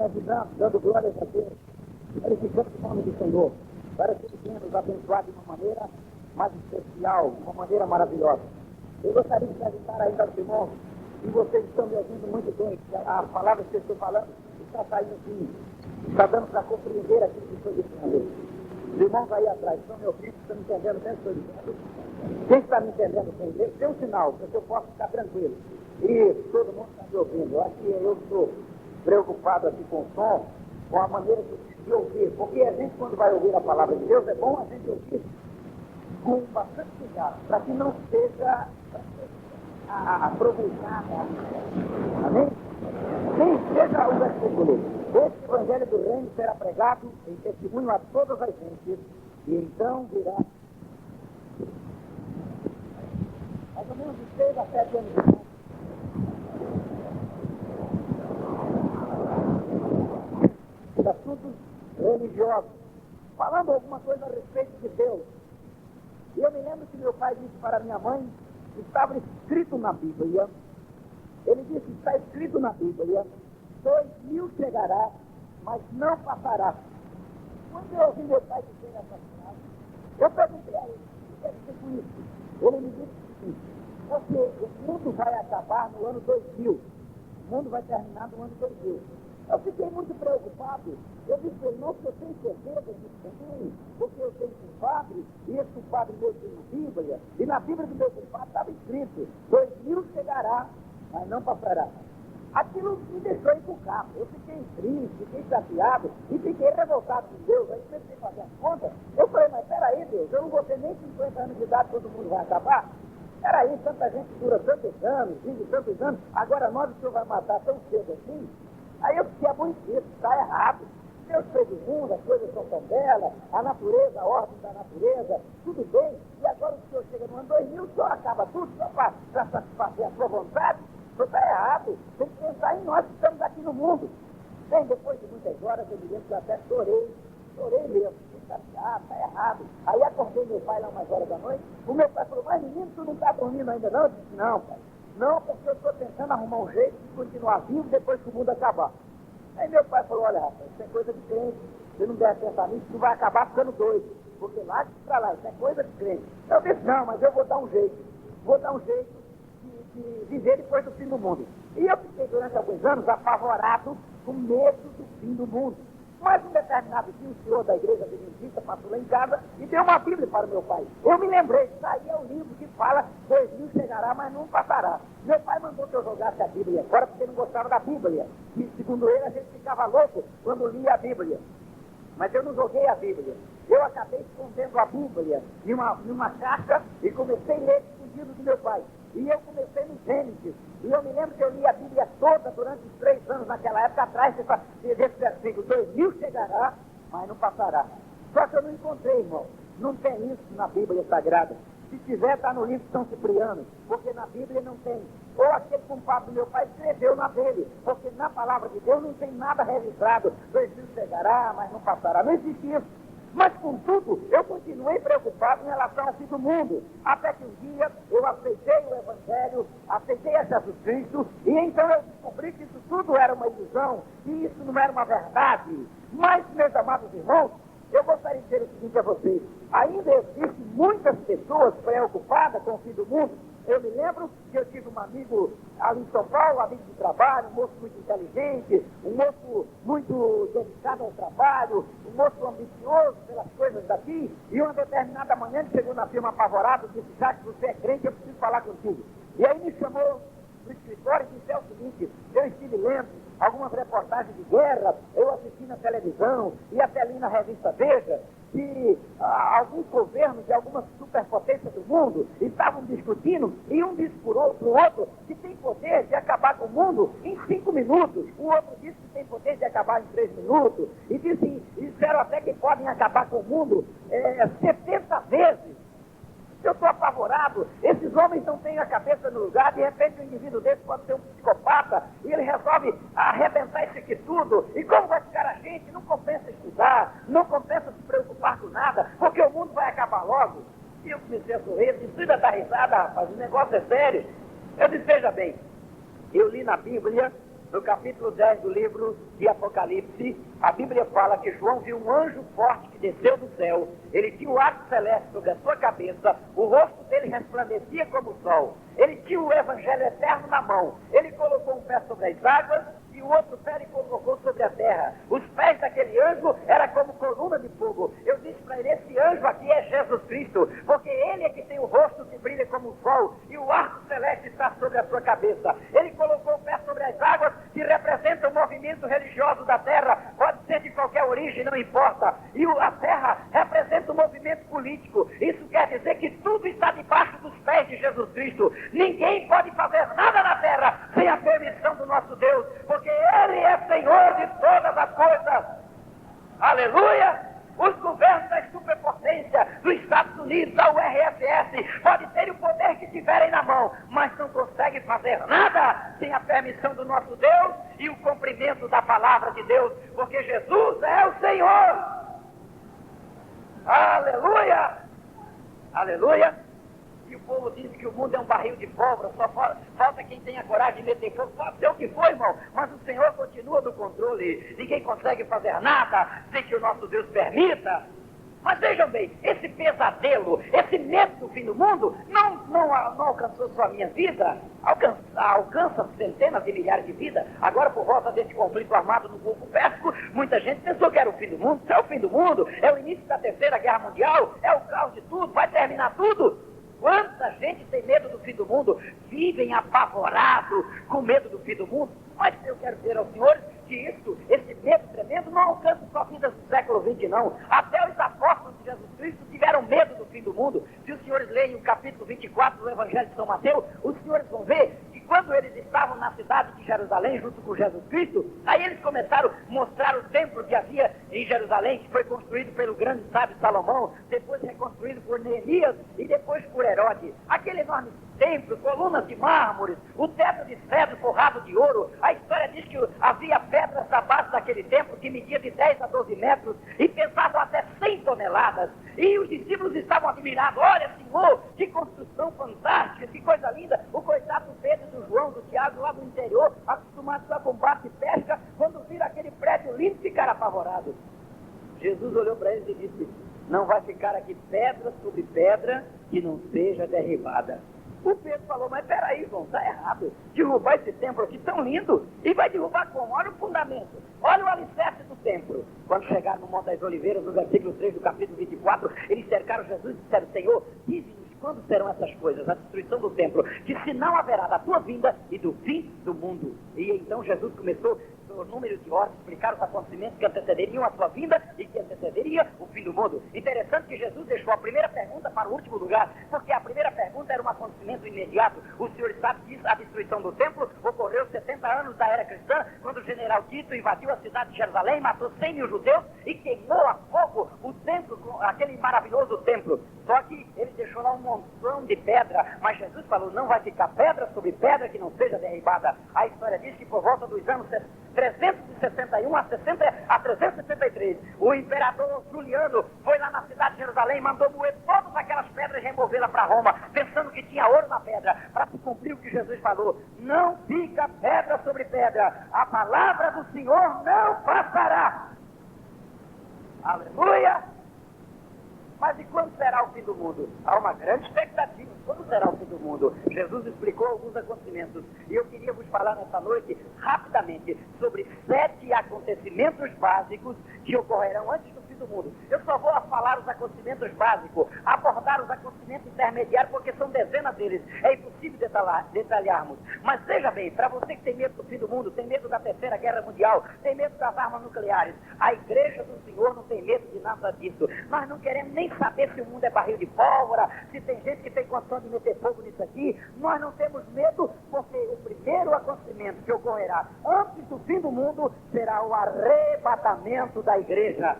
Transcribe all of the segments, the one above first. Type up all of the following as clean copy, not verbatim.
ajudando, dando glórias a Deus, glorificando o nome do Senhor, para que Ele tenha nos abençoado de uma maneira mais especial, de uma maneira maravilhosa. Eu gostaria de perguntar ainda aos irmãos, e vocês estão me ouvindo muito bem, a palavra que eu estou falando está saindo assim, está dando para compreender aquilo que estou dizendo. Os irmãos aí atrás estão me ouvindo, estão me entendendo bem o que estou dizendo. Quem está me entendendo bem, dê um sinal, para que eu possa ficar tranquilo. Isso, todo mundo está me ouvindo. Eu acho que eu estou preocupado aqui com o som, com a maneira de ouvir, porque a gente, quando vai ouvir a palavra de Deus, é bom a gente ouvir com bastante cuidado, para que não seja aproveitada. Amém? Quem seja o versículo: este evangelho do reino será pregado em testemunho a todas as gentes, e então virá mais ou menos de 6 a 7 anos de idade. De assuntos religiosos, falando alguma coisa a respeito de Deus. E eu me lembro que meu pai disse para minha mãe que estava escrito na Bíblia. Ele disse: está escrito na Bíblia, 2000 chegará, mas não passará. Quando eu ouvi meu pai dizer essa frase, eu perguntei a ele: o que é que tem com isso? Ele me disse sim, porque o mundo vai acabar no ano 2000. O mundo vai terminar no ano 2000. Eu fiquei muito preocupado. Eu disse: irmão, eu tenho certeza disso também, porque eu tenho um compadre, e esse compadre meu tem na Bíblia, e na Bíblia do meu compadre estava escrito: 2000 chegará, mas não passará. Aquilo me deixou encucado. Eu fiquei triste, fiquei chateado e fiquei revoltado com Deus. Aí comecei a fazer as contas. Eu falei: mas peraí, Deus, eu não vou ter nem 50 anos de idade, todo mundo vai acabar? Peraí, tanta gente dura tantos anos, vive tantos anos, agora nós o Senhor vai matar tão cedo assim? Aí eu fiquei aborrecido, está errado. Deus fez o mundo, as coisas são tão belas, a natureza, a ordem da natureza, tudo bem. E agora o Senhor chega no ano 2000, o Senhor acaba tudo só para satisfazer a sua vontade? Isso está errado. Tem que pensar em nós que estamos aqui no mundo. Bem, depois de muitas horas, eu me lembro que eu até chorei mesmo. Fiquei chateado, está errado. Aí acordei meu pai lá umas horas da noite. O meu pai falou: mas menino, tu não está dormindo ainda não? Eu disse: não, pai. Não, porque eu estou tentando arrumar um jeito de continuar vivo depois que o mundo acabar. Aí meu pai falou: olha, rapaz, isso é coisa de crente. Você não deve pensar nisso, tu vai acabar ficando doido. Porque lá para lá, isso é coisa de crente. Eu disse: não, mas eu vou dar um jeito. Vou dar um jeito de viver depois do fim do mundo. E eu fiquei durante alguns anos apavorado, com medo do fim do mundo. Mas um determinado dia, o senhor da igreja adventista passou lá em casa e deu uma Bíblia para o meu pai. Eu me lembrei, isso aí é o livro que fala: 2000 chegará, mas não passará. Meu pai mandou que eu jogasse a Bíblia fora porque não gostava da Bíblia. E segundo ele, a gente ficava louco quando lia a Bíblia. Mas eu não joguei a Bíblia. Eu acabei escondendo a Bíblia em uma caixa e comecei a ler escondido do meu pai. E eu comecei no Gênesis. E eu me lembro que eu li a Bíblia toda durante os 3 anos naquela época atrás desse versículo: 2000 chegará, mas não passará. Só que eu não encontrei, irmão. Não tem isso na Bíblia Sagrada. Se tiver, está no livro de São Cipriano, porque na Bíblia não tem. Ou aquele compadre do meu pai escreveu na dele, porque na palavra de Deus não tem nada registrado: 2000 chegará, mas não passará. Não existe isso. Mas, contudo, eu continuei preocupado em relação ao fim do mundo, até que um dia eu aceitei o Evangelho, aceitei a Jesus Cristo, e então eu descobri que isso tudo era uma ilusão, e isso não era uma verdade. Mas, meus amados irmãos, eu gostaria de dizer o seguinte a vocês: ainda existem muitas pessoas preocupadas com o fim do mundo. Eu me lembro que eu tive um amigo ali em São Paulo, um amigo de trabalho, um moço muito inteligente, um moço muito dedicado ao trabalho, um moço ambicioso pelas coisas daqui, e uma determinada manhã ele chegou na firma apavorado e disse: já que você é crente, eu preciso falar contigo. E aí me chamou no escritório e disse: é o seguinte, eu estive lendo algumas reportagens de guerra, eu assisti na televisão e até li na revista Veja, que alguns governos de algumas superpotências do mundo estavam discutindo, e um disse para o outro que tem poder de acabar com o mundo em 5 minutos, o outro disse que tem poder de acabar em 3 minutos, e disseram até que podem acabar com o mundo 70 vezes. Eu estou apavorado. Esses homens não têm a cabeça no lugar. De repente, um indivíduo desse pode ser um psicopata e ele resolve arrebentar isso aqui tudo. E como vai ficar a gente? Não compensa estudar, não compensa se preocupar com nada, porque o mundo vai acabar logo. E eu comecei a sorrir, precisa dar risada, rapaz, o negócio é sério. Eu disse: veja bem, eu li na Bíblia no capítulo 10 do livro de Apocalipse, a Bíblia fala que João viu um anjo forte que desceu do céu. Ele tinha o arco celeste sobre a sua cabeça, o rosto dele resplandecia como o sol. Ele tinha o evangelho eterno na mão. Ele colocou um pé sobre as águas e o outro pé ele colocou sobre a terra. Os pés daquele anjo eram como coluna de fogo. Eu disse para ele, esse anjo aqui é Jesus Cristo, porque ele é que tem o rosto que brilha como o sol e o arco celeste está sobre a sua cabeça. Ele colocou o pé sobre as águas, que representa o movimento religioso da terra, pode ser de qualquer origem, não importa. E a terra representa o movimento político. Isso quer dizer que tudo está debaixo dos pés de Jesus Cristo. Ninguém pode fazer nada na terra sem a permissão do nosso Deus, porque Ele é Senhor de todas as coisas. Aleluia! Os governos da superpotência dos Estados Unidos, da URSS, podem ter o poder que tiverem na mão, mas não conseguem fazer nada sem a permissão do nosso Deus e o cumprimento da palavra de Deus, porque Jesus é o Senhor. Aleluia! Aleluia! E o povo diz que o mundo é um barril de pólvora, só falta quem tenha coragem de meter fogo. Pode ser o que for, irmão, mas o Senhor continua no controle. Ninguém consegue fazer nada sem que o nosso Deus permita. Mas vejam bem, esse pesadelo, esse medo do fim do mundo, não alcançou só a minha vida, alcança centenas de milhares de vidas. Agora, por volta desse conflito armado no Golfo Pérsico, muita gente pensou que era o fim do mundo. Isso é o fim do mundo, é o início da Terceira Guerra Mundial, é o caos de tudo, vai terminar tudo. Quanta gente tem medo do fim do mundo, vivem apavorados com medo do fim do mundo. Mas eu quero dizer aos senhores que esse medo tremendo não alcança só vidas do século XX, não. Até os apóstolos de Jesus Cristo tiveram medo do fim do mundo. Se os senhores leem o capítulo 24 do Evangelho de São Mateus, os senhores vão ver que quando eles estavam na cidade de Jerusalém, junto com Jesus Cristo, aí eles começaram a mostrar o templo que havia em Jerusalém, que foi construído pelo grande sábio Salomão, depois reconstruído por Neemias e depois por Herodes. Aquele enorme templo, colunas de mármores, o teto de cedro forrado de ouro. A história diz que havia pedras da base daquele templo que media de 10 a 12 metros e pesavam até 100 toneladas. E os discípulos estavam admirados. Olha, Senhor, que construção fantástica, que coisa linda. O coitado do Pedro, do João, do Tiago, lá do interior, acostumados a combate e pesca, quando viram aquele prédio lindo, ficaram apavorados. Jesus olhou para eles e disse, não vai ficar aqui pedra sobre pedra que não seja derribada. O Pedro falou, mas peraí, João, está errado. Derrubar esse templo aqui tão lindo. E vai derrubar como? Olha o fundamento. Olha o alicerce do templo. Quando chegaram no Monte das Oliveiras, no versículo 3 do capítulo 24, eles cercaram Jesus e disseram, Senhor, dize-nos quando serão essas coisas, a destruição do templo, que sinal haverá da tua vinda e do fim do mundo. E então Jesus começou, o número de horas, explicar os acontecimentos que antecederiam a sua vinda e que antecederia o fim do mundo. Interessante que Jesus deixou a primeira pergunta para o último lugar, porque a primeira pergunta era um acontecimento imediato. O senhor sabe que a destruição do templo ocorreu 70 anos da era cristã, quando o general Tito invadiu a cidade de Jerusalém, matou 100 mil judeus e queimou a fogo o templo, aquele maravilhoso templo. Só que ele deixou lá um montão de pedra, mas Jesus falou, não vai ficar pedra sobre pedra que não seja derribada. A história diz que por volta dos anos 361 a 363, o imperador Juliano foi lá na cidade de Jerusalém, mandou moer todas aquelas pedras e removê-las para Roma, pensando que tinha ouro na pedra, para cumprir o que Jesus falou. Não fica pedra sobre pedra, a palavra do Senhor não passará. Aleluia! Mas e quando será o fim do mundo? Há uma grande expectativa. Quando será o fim do mundo? Jesus explicou alguns acontecimentos. E eu queria vos falar nessa noite, rapidamente, sobre 7 acontecimentos básicos que ocorrerão antes do fim do mundo. Eu só vou falar os acontecimentos básicos, abordar os acontecimentos intermediários, porque são dezenas deles. É impossível detalharmos. Mas veja bem, para você que tem medo do fim do mundo, tem medo da Terceira Guerra Mundial, tem medo das armas nucleares, a Igreja do Senhor não tem medo de nada disso. Nós não queremos nem saber se o mundo é barril de pólvora, se tem gente que tem condição de meter fogo nisso aqui. Nós não temos medo, porque o primeiro acontecimento que ocorrerá antes do fim do mundo será o arrebatamento da igreja.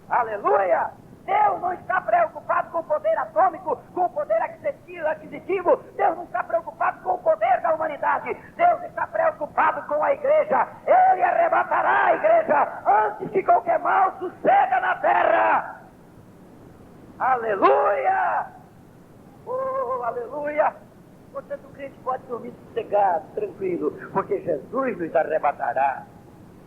Aleluia! Deus não está preocupado com o poder atômico, com o poder aquisitivo. Deus não está preocupado com o poder da humanidade. Deus está preocupado com a igreja. Ele arrebatará a igreja antes que qualquer mal suceda na terra. Aleluia! Oh, aleluia! Portanto, o crente pode dormir sossegado, tranquilo, porque Jesus nos arrebatará.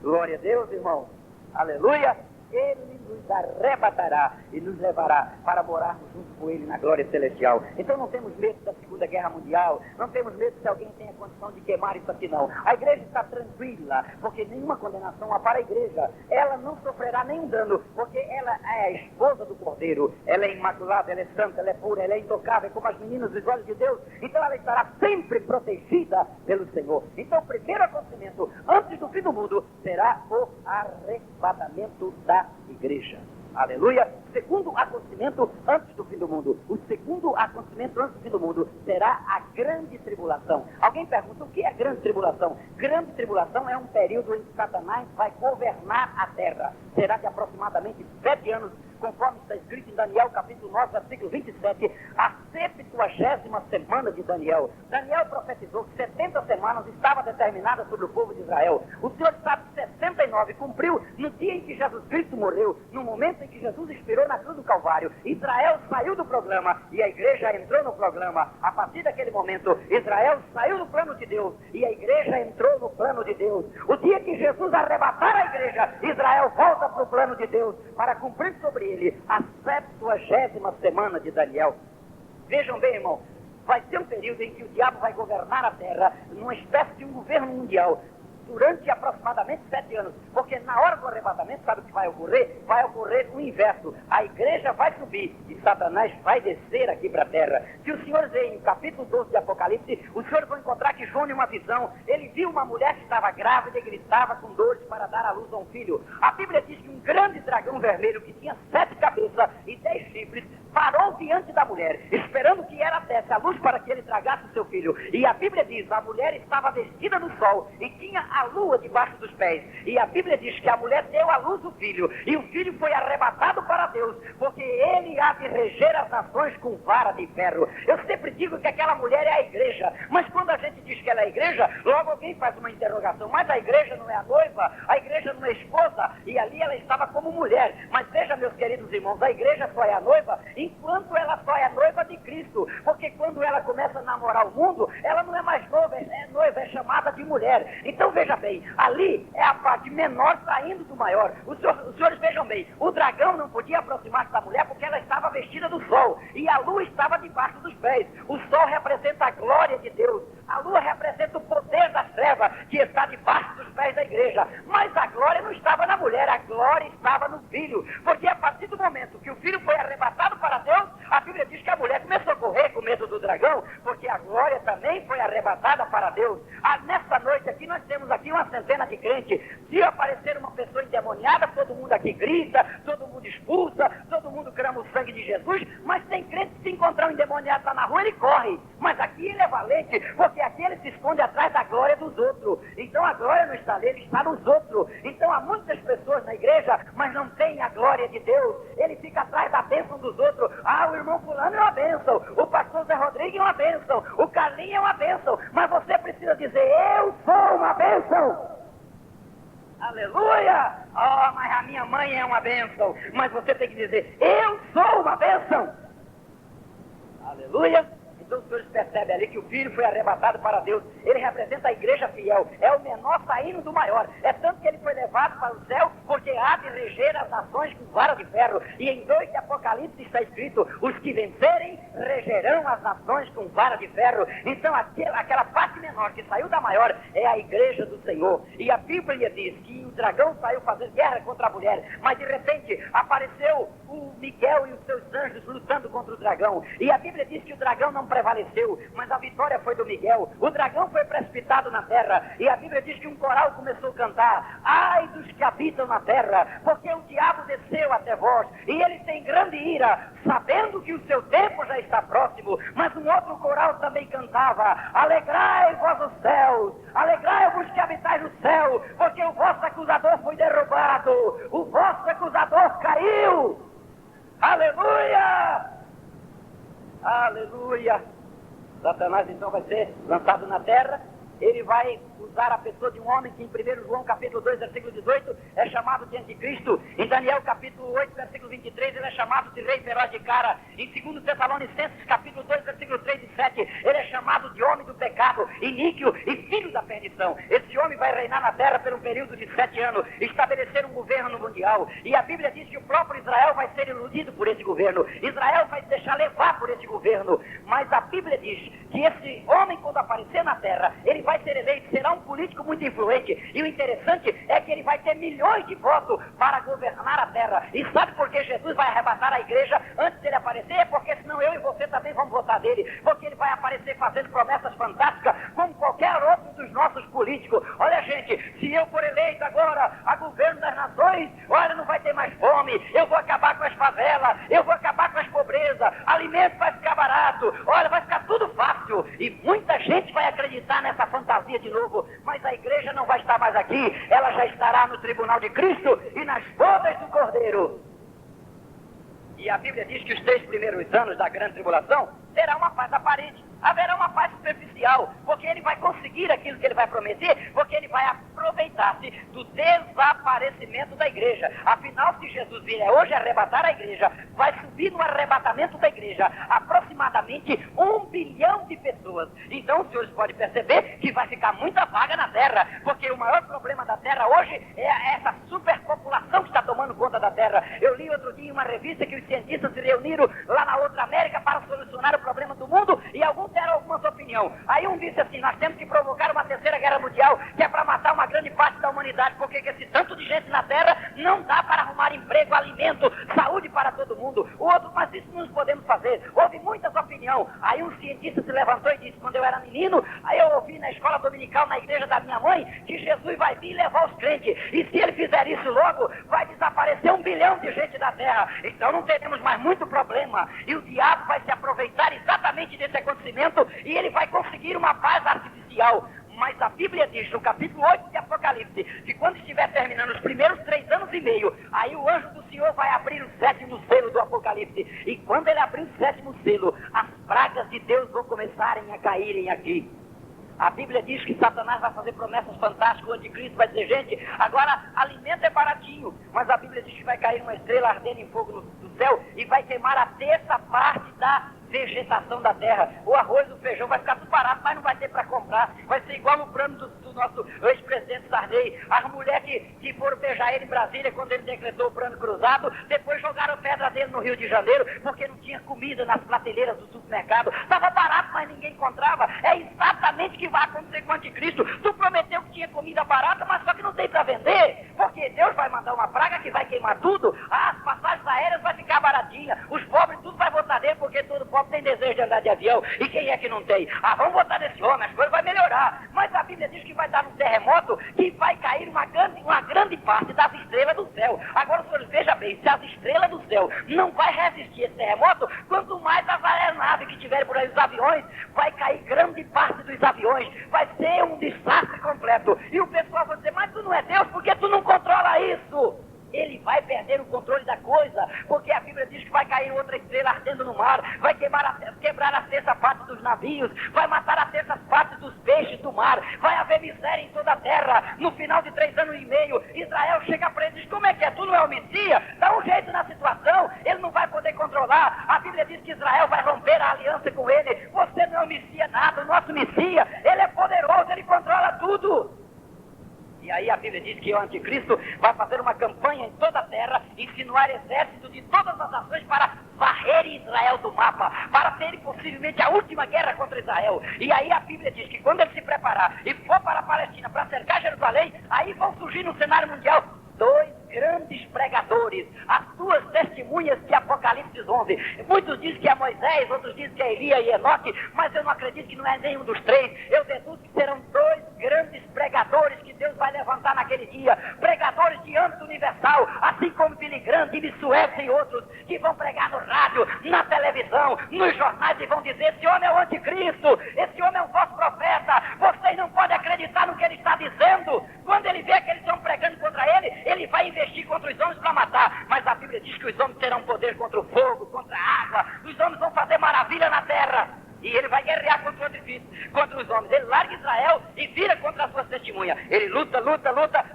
Glória a Deus, irmão. Aleluia. Ele nos arrebatará e nos levará para morarmos junto com Ele na glória celestial. Então não temos medo da Segunda Guerra Mundial, não temos medo se alguém tenha condição de queimar isso aqui, não. A igreja está tranquila, porque nenhuma condenação há para a igreja. Ela não sofrerá nenhum dano, porque ela é a esposa do Cordeiro. Ela é imaculada, ela é santa, ela é pura, ela é intocável, como as meninas dos olhos de Deus. Então ela estará sempre protegida pelo Senhor. Então o primeiro acontecimento, antes do fim do mundo, será o arrebatamento da igreja. Aleluia. Segundo acontecimento antes do fim do mundo. O segundo acontecimento antes do fim do mundo será a grande tribulação. Alguém pergunta, o que é grande tribulação? Grande tribulação é um período em que Satanás vai governar a terra. Será de aproximadamente 7 anos, conforme está escrito em Daniel, capítulo 9, versículo 27, a 70ª semana de Daniel. Daniel profetizou que 70 semanas estava determinada sobre o povo de Israel. O Senhor sabe que 69 cumpriu no dia em que Jesus Cristo morreu, no momento em que Jesus expirou na cruz do Calvário. Israel saiu do programa e a igreja entrou no programa. A partir daquele momento, Israel saiu do plano de Deus e a igreja entrou no plano de Deus. O dia que Jesus arrebatar a igreja, Israel volta para o plano de Deus para cumprir sobre ele a 70ª semana de Daniel. Vejam bem, irmão, vai ser um período em que o diabo vai governar a terra numa espécie de um governo mundial durante aproximadamente 7 anos, porque na hora do arrebatamento, sabe o que vai ocorrer? Vai ocorrer o inverso. A igreja vai subir e Satanás vai descer aqui para a terra. Se o senhor vê em capítulo 12 de Apocalipse, o senhor vai encontrar que João, em uma visão, ele viu uma mulher que estava grávida e gritava com dores para dar à luz a um filho. A Bíblia diz que um grande dragão vermelho que tinha 7 cabeças e 10 chifres parou diante da mulher, esperando que ela desse a luz para que ele tragasse o seu filho. E a Bíblia diz, a mulher estava vestida no sol e tinha a lua debaixo dos pés. E a Bíblia diz que a mulher deu à luz o filho, e o filho foi arrebatado para Deus, porque ele há de reger as nações com vara de ferro. Eu sempre digo que aquela mulher é a igreja, mas quando a gente diz que ela é a igreja, logo alguém faz uma interrogação, mas a igreja não é a noiva, a igreja não é a esposa, e ali ela estava como mulher. Mas veja, meus queridos irmãos, a igreja só é a noiva enquanto ela só é a noiva de Cristo, porque quando ela começa a namorar o mundo, ela não é mais noiva, é noiva, é chamada de mulher. Então veja bem, ali é a parte menor saindo do maior. Os senhores vejam bem, o dragão não podia aproximar-se da mulher porque ela estava vestida do sol, e a lua estava debaixo dos pés. O sol representa a glória de Deus, a lua representa o poder das trevas que está debaixo dos pés da igreja. Mas a glória não estava na mulher, a glória estava no filho, porque a partir do momento que o filho foi arrebatado para Deus, a Bíblia diz que a mulher começou a correr com medo do dragão, porque a glória também foi arrebatada para Deus. Nessa noite aqui, nós temos aqui uma centena de crentes. Se aparecer uma pessoa endemoniada, todo mundo aqui grita, todo mundo expulsa, todo mundo clama o sangue de Jesus, mas tem crente que se encontrar um endemoniado lá na rua, ele corre. Mas aqui ele é valente, porque aqui ele se esconde atrás da glória dos outros. Então a glória não está nele, está nos outros. Então há muitas pessoas na igreja, mas não tem a glória de Deus. Ele fica atrás da bênção dos outros. O irmão fulano é uma bênção, o pastor Zé Rodrigues é uma bênção, o Carlinhos é uma bênção, mas você precisa dizer, eu sou uma bênção. Aleluia! Mas a minha mãe é uma bênção. Mas você tem que dizer, eu sou uma bênção. Aleluia! Então os senhores percebem ali que o filho foi arrebatado para Deus. Ele representa a igreja fiel. É o menor saindo do maior. É tanto que ele foi levado para o céu, porque há de reger as nações com vara de ferro. E em 2 de Apocalipse está escrito, os que vencerem regerão as nações com vara de ferro. Então aquela parte menor que saiu da maior é a igreja do Senhor. E a Bíblia diz que o dragão saiu fazer guerra contra a mulher, mas de repente apareceu o Miguel e os seus anjos lutando contra o dragão. E a Bíblia diz que o dragão não prevaleceu, mas a vitória foi do Miguel. O dragão foi precipitado na terra, e a Bíblia diz que um coral começou a cantar, ai dos que habitam na terra, porque o diabo desceu até vós, e ele tem grande ira, sabendo que o seu tempo já está próximo. Mas um outro coral também cantava, alegrai-vos os céus, alegrai-vos que habitais no céu, porque o vosso acusador foi derrubado, o vosso acusador caiu. Aleluia! Aleluia! Satanás então vai ser lançado na terra. ele vai usar a pessoa de um homem que em 1 João capítulo 2, versículo 18, é chamado de anticristo. Em Daniel capítulo 8, versículo 23, ele é chamado de rei feroz de cara. Em 2 Tessalonicenses capítulo 2, versículo 3 e 7, ele é chamado de homem do pecado, iníquo e filho da perdição. Esse homem vai reinar na terra por um período de 7 anos, estabelecer um governo mundial. E a Bíblia diz que o próprio Israel vai ser iludido por esse governo. Israel vai se deixar levar por esse governo. Mas a Bíblia diz que esse homem, quando aparecer na terra, ele vai ser eleito, será um político muito influente. E o interessante é que ele vai ter milhões de votos para governar a terra. E sabe por que Jesus vai arrebatar a igreja antes dele aparecer? É porque senão eu e você também vamos votar dele. Porque ele vai aparecer fazendo promessas fantásticas, como qualquer outro dos nossos políticos. Olha, gente, se eu for eleito agora a governo das nações, olha, não vai ter mais fome, eu vou acabar com as favelas, eu vou acabar com as pobrezas, alimento vai ficar barato, olha, vai ficar tudo fácil. E muita gente vai acreditar nessa fantasia de novo, mas a igreja não vai estar mais aqui, ela já estará no tribunal de Cristo e nas bodas do Cordeiro. E a Bíblia diz que os 3 primeiros anos da grande tribulação será uma paz aparente, haverá uma paz superficial, porque ele vai conseguir aquilo que ele vai prometer, porque ele vai aproveitar-se do desaparecimento da igreja. Afinal, se Jesus vier hoje arrebatar a igreja, vai subir no arrebatamento da igreja aproximadamente 1 bilhão de pessoas. Então os senhores podem perceber que vai ficar muita vaga na terra, porque o maior problema da terra hoje é essa superpopulação que está tomando conta da terra. Eu li outro dia em uma revista que os cientistas se reuniram lá na outra América para solucionar o problema do mundo, e alguns deram algumas opiniões. Aí um disse assim: nós temos que provocar uma 3ª guerra mundial, que é para matar uma grande parte da humanidade, porque esse tanto de gente na terra não dá para arrumar emprego, alimento, saúde para todo mundo. O outro, mas isso não podemos fazer. Houve muitas opiniões. Aí um cientista se levantou e disse: quando eu era menino, aí eu ouvi na escola dominical, na igreja da minha mãe, que Jesus vai vir levar os crentes, e se ele fizer isso logo, vai desaparecer 1 bilhão de gente da terra. Então não teremos mais muito problema, e o diabo vai se aproveitar exatamente desse acontecimento, e ele vai conseguir uma paz artificial. Mas a Bíblia diz no capítulo 8 de Apocalipse, que quando estiver terminando os primeiros 3 anos e meio, aí o anjo do Senhor vai abrir o 7º selo do Apocalipse, e quando ele abrir o 7º selo, as pragas de Deus vão começarem a caírem aqui. A Bíblia diz que Satanás vai fazer promessas fantásticas, o anticristo vai dizer: gente, agora alimento é baratinho, mas a Bíblia diz que vai cair uma estrela ardendo em fogo do céu e vai queimar a 3ª parte da vegetação da terra. O arroz, o feijão vai ficar tudo barato, mas não vai ter para comprar. Vai ser igual no plano do nosso ex-presidente Sarney. As mulheres que foram beijar ele em Brasília quando ele decretou o plano cruzado, depois jogaram pedra dele no Rio de Janeiro, porque não tinha comida nas prateleiras do supermercado. Estava barato, mas ninguém encontrava. É exatamente o que vai acontecer com o anticristo. Tu prometeu que tinha comida barata, mas só que não tem para vender, porque Deus vai mandar uma praga que vai queimar tudo. As passagens aéreas vai ficar baratinha, os pobres tudo vai votar dele, porque todo pobre tem desejo de andar de avião. E quem é que não tem? Vamos votar nesse homem, as coisas vão melhorar. Mas a Bíblia diz que vai dar um terremoto, que vai cair uma grande parte das estrelas do céu. Agora, senhores, veja bem, se as estrelas do céu não vai resistir esse terremoto, quanto mais as aeronaves que tiverem por aí, os aviões, vai cair grande parte dos aviões, vai ser um desastre completo. E o pessoal vai dizer: mas tu não é Deus, porque tu não controla isso? Ele vai perder o controle da coisa, porque a Bíblia diz que vai cair outra estrela ardendo no mar, vai quebrar a 3ª parte dos navios, vai matar a 3ª parte dos peixes do mar, vai haver miséria em toda a terra. No final de 3 anos e meio, Israel chega para ele e diz: como é que é? Tu não é o Messias? Dá um jeito na situação, ele não vai poder controlar. A Bíblia diz que Israel vai romper a aliança com ele. Você não é o Messias nada, o nosso Messias, ele é poderoso, ele controla tudo. E aí a Bíblia diz que o anticristo vai fazer uma campanha em toda a terra, insinuar exércitos de todas as nações para varrer Israel do mapa, para ter possivelmente a última guerra contra Israel. E aí a Bíblia diz que quando ele se preparar e for para a Palestina para cercar Jerusalém, aí vão surgir no cenário mundial 2 grandes pregadores, as 2 testemunhas de Apocalipse 11. Muitos dizem que é Moisés, outros dizem que é Elias e Enoque, mas eu não acredito que não é nenhum dos 3. Eu deduzo que serão 2 grandes pregadores que Deus vai levantar naquele dia, pregadores de âmbito universal, assim como Billy Graham, Jimmy Swaggart e outros, que vão pregar no rádio, na televisão, nos jornais, e vão dizer: esse homem é o anticristo, esse homem é um falso profeta, vocês não podem acreditar no que ele está dizendo. Quando ele vê que eles estão pregando contra ele, ele vai investir contra os homens para matar. Mas a Bíblia diz que os homens terão poder contra o fogo, contra a água, os homens vão fazer maravilha na terra. E ele vai guerrear contra os homens. Ele larga Israel e testemunha. Ele luta,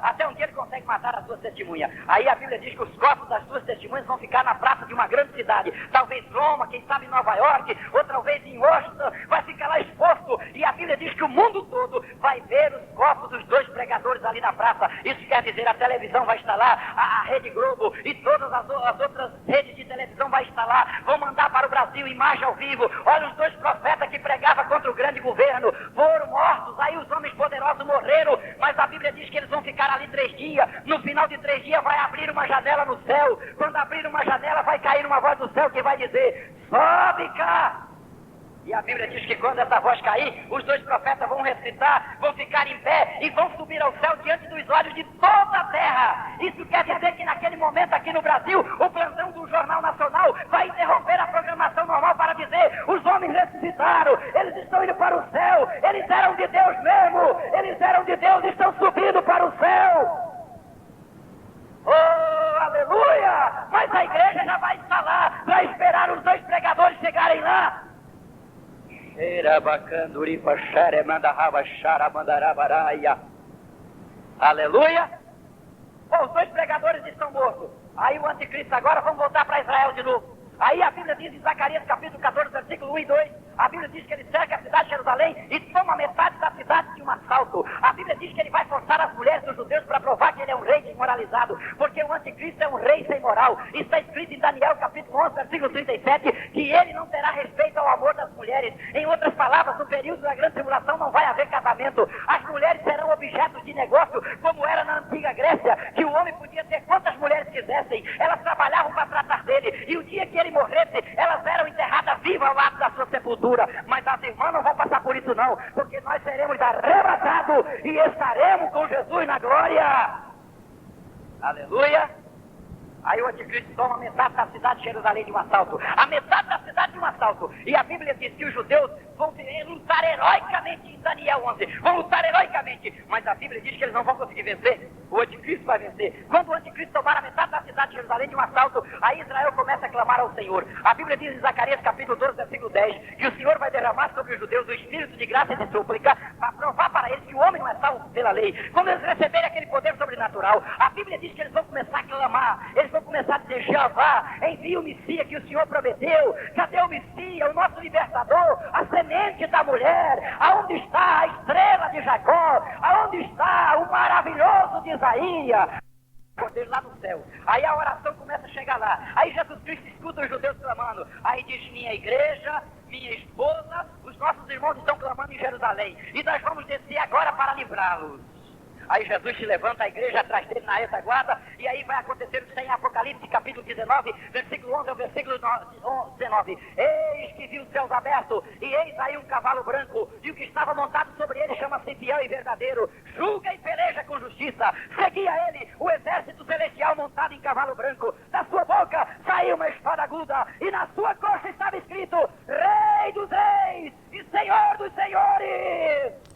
até um dia ele consegue matar as duas testemunhas. Aí a Bíblia diz que os corpos das duas testemunhas vão ficar na praça de uma grande cidade. Talvez Roma, quem sabe Nova York, ou talvez em Washington, vai ficar lá exposto. E a Bíblia diz que o mundo todo vai ver os corpos dos dois pregadores ali na praça. Isso quer dizer, a televisão vai estar lá, a Rede Globo e todas as outras redes de televisão vai estar lá. Vão mandar para o Brasil imagem ao vivo. Olha, os dois profetas que pregavam contra o grande governo foram mortos. Aí os homens poderosos morreram, mas a Bíblia diz que eles vão ficar ali 3 dias. No final de 3 dias vai abrir uma janela no céu. Quando abrir uma janela vai cair uma voz do céu que vai dizer: sobe cá! E a Bíblia diz que quando essa voz cair, os dois profetas vão ressuscitar, vão ficar em pé e vão subir ao céu diante dos olhos de toda a terra. Isso quer dizer que naquele momento aqui no Brasil, o plantão do Jornal Nacional vai interromper a programação normal para dizer: os homens ressuscitaram, eles estão indo para o céu, eles eram de Deus mesmo, eles eram de Deus e estão subindo para o céu. Oh, aleluia! Mas a igreja já vai estar lá para esperar os dois pregadores chegarem lá. Aleluia! Oh, os dois pregadores estão mortos. Aí o anticristo agora vão voltar para Israel de novo. Aí a Bíblia diz em Zacarias capítulo 14, versículo 1 e 2, a Bíblia diz que ele cerca a cidade de Jerusalém e toma metade da cidade de um assalto. A Bíblia diz que ele vai forçar as mulheres dos judeus para provar que ele é um rei desmoralizado, porque o anticristo é um rei sem moral. Está escrito em Daniel capítulo 11, versículo 37, que ele não terá respeito ao amor das mulheres. Em outras palavras, no período da grande tribulação não vai haver casamento. As mulheres serão objetos de negócio, como era na antiga Grécia, que o homem podia ter quantas mulheres quisessem. Elas trabalhavam para tratar dele, e o dia que ele morresse, elas eram enterradas vivas ao lado da sua sepultura. Mas as irmãs não vão passar por isso não, porque nós seremos arrebatados e estaremos com Jesus na glória. Aleluia! Aí o anticristo toma metade da cidade de Jerusalém de um assalto. A metade da cidade de um assalto. E a Bíblia diz que os judeus vão lutar heroicamente em Daniel 11. Vão lutar heroicamente. Mas a Bíblia diz que eles não vão conseguir vencer. O anticristo vai vencer. Quando o anticristo tomar a metade da cidade de Jerusalém de um assalto, aí Israel começa a clamar ao Senhor. A Bíblia diz em Zacarias capítulo 12, versículo 10, que o Senhor vai derramar sobre os judeus o espírito de graça e de súplica, para provar para eles que o homem não é salvo pela lei. Quando eles receberem aquele poder sobrenatural, a Bíblia diz que eles vão começar a clamar. Eles vão começar a dizer: Jeová, envia o Messias que o Senhor prometeu. Cadê o Messias, o nosso libertador, a semente da mulher? Aonde está a estrela de Jacó? Aonde está o maravilhoso de Isaías? Poder lá no céu. Aí a oração começa a chegar lá. Aí Jesus Cristo escuta os judeus clamando. Aí diz: minha igreja, minha esposa, os nossos irmãos estão clamando em Jerusalém, e nós vamos descer agora para livrá-los. Aí Jesus se levanta, a igreja atrás dele na retaguarda, e aí vai acontecer o que está em Apocalipse, capítulo 19, versículo 11 ao versículo 19. Eis que vi os céus abertos, e eis aí um cavalo branco, e o que estava montado sobre ele chama-se Fiel e Verdadeiro, julga e peleja com justiça. Seguia ele o exército celestial montado em cavalo branco. Da sua boca saiu uma espada aguda, e na sua coxa estava escrito: Rei dos reis e Senhor dos senhores.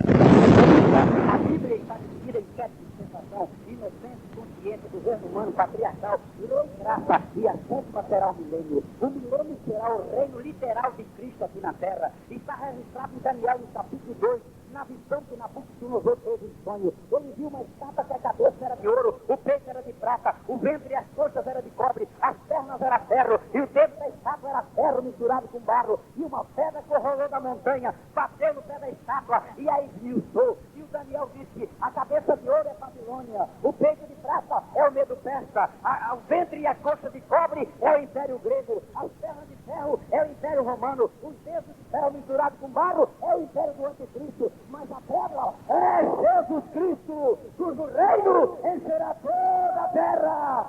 A Bíblia está dividida em 7 dispensações: inocente, consciente, governo humano, patriarcal, lei, graça, e a sétima será o milênio. O milênio será o reino literal de Cristo aqui na terra. Está registrado em Daniel, no capítulo 2, na visão que Nabucodonosor teve em sonho. Ele viu uma estátua que a cabeça era de ouro, o peito era de prata, o ventre e as coxas eram de cobre, as pernas eram ferro, e o dedo da estátua era ferro misturado com barro, e uma pedra que rolou da montanha, bateu no pé da estátua, e aí esmiuçou. E o Daniel disse: a cabeça de ouro é Babilônia, o peito de prata é o medo persa, o ventre e a coxa de cobre é o império grego, as pernas de ferro é o império romano, os dedos de ferro misturado com barro é o império do anticristo. Mas a pedra é Jesus Cristo, cujo reino encherá toda a terra.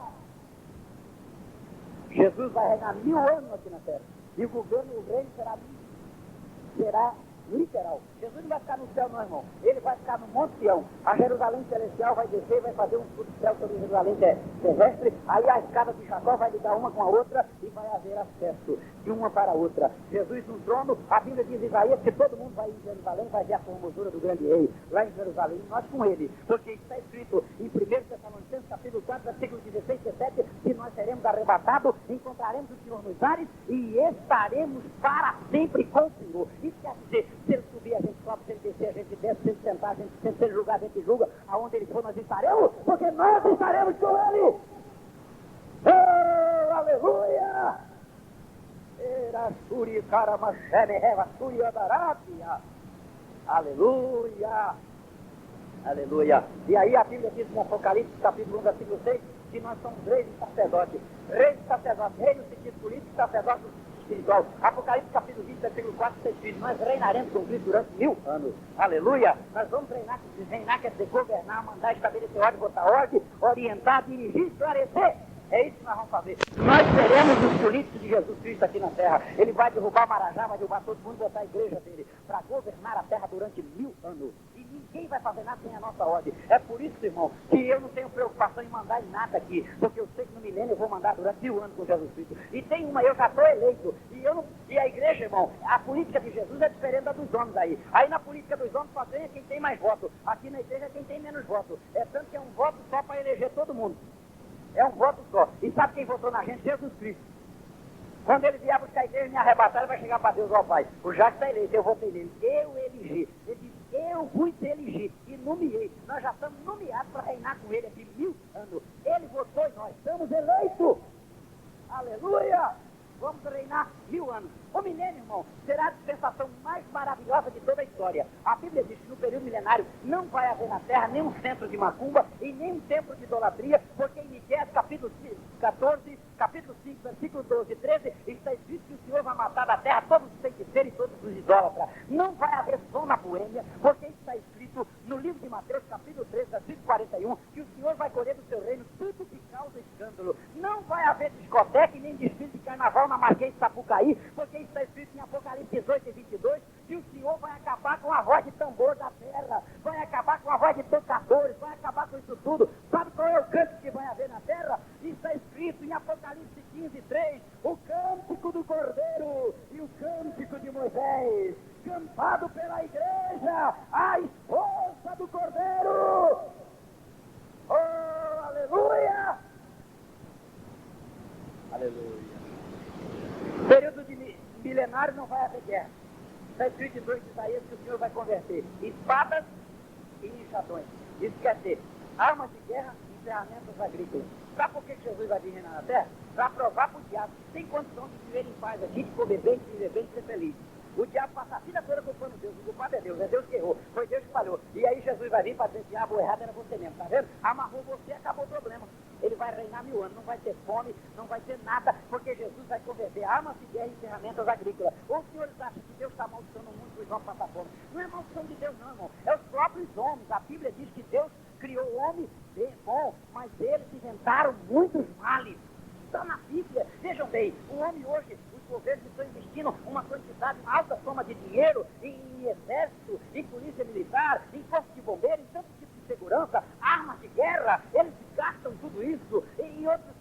Jesus vai reinar 1000 anos aqui na terra, e o governo, o reino será literal. Jesus não vai ficar no céu, não, irmão. Ele vai ficar no Monte Sião. A Jerusalém celestial vai descer, vai fazer um escudo de céu sobre Jerusalém terrestre. Aí a escada de Jacó vai ligar uma com a outra e vai haver acesso de uma para a outra. Jesus no trono, a Bíblia diz em Isaías que todo mundo vai em Jerusalém, vai ver a formosura do grande rei lá em Jerusalém, nós com ele. Porque está escrito em 1 Tessalonicenses, capítulo 4, versículo 16 e 17, que nós seremos arrebatados, encontraremos o Senhor nos ares e estaremos para sempre com o Senhor. Isso quer dizer, se ele subir, a gente sobe, se ele descer, a gente desce, se ele sentar, a gente senta, se ele julgar, a gente julga, aonde ele for, nós estaremos, porque nós estaremos com ele. Oh, aleluia! Erasuri Karamasheme Revasuri Odarápia. Aleluia! Aleluia! E aí a Bíblia diz no Apocalipse, capítulo 1, versículo 6, que nós somos reis e sacerdotes. Reis e sacerdotes, rei no sentido político e sacerdote espiritual. Apocalipse, capítulo 20, versículo 4, 6, nós reinaremos com Cristo durante 1000 anos. Aleluia! Nós vamos reinar quer dizer governar, mandar, estabelecer ordem, botar ordem, orientar, dirigir, esclarecer. É isso que nós vamos fazer. Nós seremos os políticos de Jesus Cristo aqui na terra. Ele vai derrubar Marajá, vai derrubar todo mundo, botar a igreja dele para governar a terra durante 1000 anos. E ninguém vai fazer nada sem a nossa ordem. É por isso, irmão, que eu não tenho preocupação em mandar em nada aqui. Porque eu sei que no milênio eu vou mandar durante 1000 anos com Jesus Cristo. E tem uma, eu já estou eleito. E a igreja, irmão, a política de Jesus é diferente da dos homens aí. Aí na política dos homens só ganha quem tem mais votos. Aqui na igreja é quem tem menos votos. É tanto que é um voto só para eleger todo mundo. É um voto só. E sabe quem votou na gente? Jesus Cristo. Quando ele vier buscar a igreja e me arrebatar, ele vai chegar para Deus, ó Pai. O Jacques está eleito, eu votei nele. Eu elegi. Ele disse, eu vos elegi e nomeei. Nós já estamos nomeados para reinar com ele aqui 1000 anos. Ele votou e nós estamos eleitos. Aleluia! Vamos reinar 1000 anos. O milênio, irmão, será a dispensação mais maravilhosa de toda a história. A Bíblia diz que no período milenário não vai haver na terra nenhum centro de macumba e nem um templo de idolatria, porque em Miqueias, capítulo 14, capítulo 5, versículo 12 e 13, está escrito que o Senhor vai matar da terra todos os feiticeiros e todos os idólatras. Não vai haver som na Boêmia, porque está escrito no livro de Mateus, capítulo 13, versículo 41, que o Senhor vai colher do seu reino tudo que causa escândalo. Não vai haver discoteca e nem desfile de carnaval na Marquês de Sapucaí, porque está escrito em Apocalipse 18 e 22 que o Senhor vai acabar com a voz de tambor da terra, vai acabar com a voz de tocadores, vai acabar com isso tudo. Sabe qual é o cântico que vai haver na terra? Está escrito em Apocalipse 15, 3, o cântico do Cordeiro e o cântico de Moisés, cantado pela igreja, a esposa do Cordeiro. Oh, aleluia! Aleluia! Período de milenário não vai haver guerra. Está escrito em 2 de Isaías que o Senhor vai converter espadas e enxadões. Isso quer dizer armas de guerra e ferramentas agrícolas. Sabe por que Jesus vai vir reinar na terra? Para provar para o diabo que tem condição de viver em paz aqui, de comer bem, de viver bem, de ser feliz. O diabo passa a vida toda culpando Deus. O culpado é Deus que errou. Foi Deus que falhou. E aí Jesus vai vir para dizer, diabo, o errado era você mesmo, tá vendo? Amarrou você e acabou o problema. Ele vai reinar 1000 anos, não vai ter fome, não vai ter nada, porque Jesus vai converter armas de guerra e ferramentas agrícolas. Ou os senhores acham que Deus está amaldiçoando o mundo para os homens passar fome? Não é maldição de Deus não, irmão. É os próprios homens. A Bíblia diz que Deus criou o homem bem bom, mas eles inventaram muitos males. Está na Bíblia. Vejam bem, o homem hoje, os governos estão investindo uma quantidade, uma alta soma de dinheiro em exército, em polícia militar, em corpo de bombeiro, em tantos tipos de segurança, armas de guerra. Eles gastam tudo isso em outros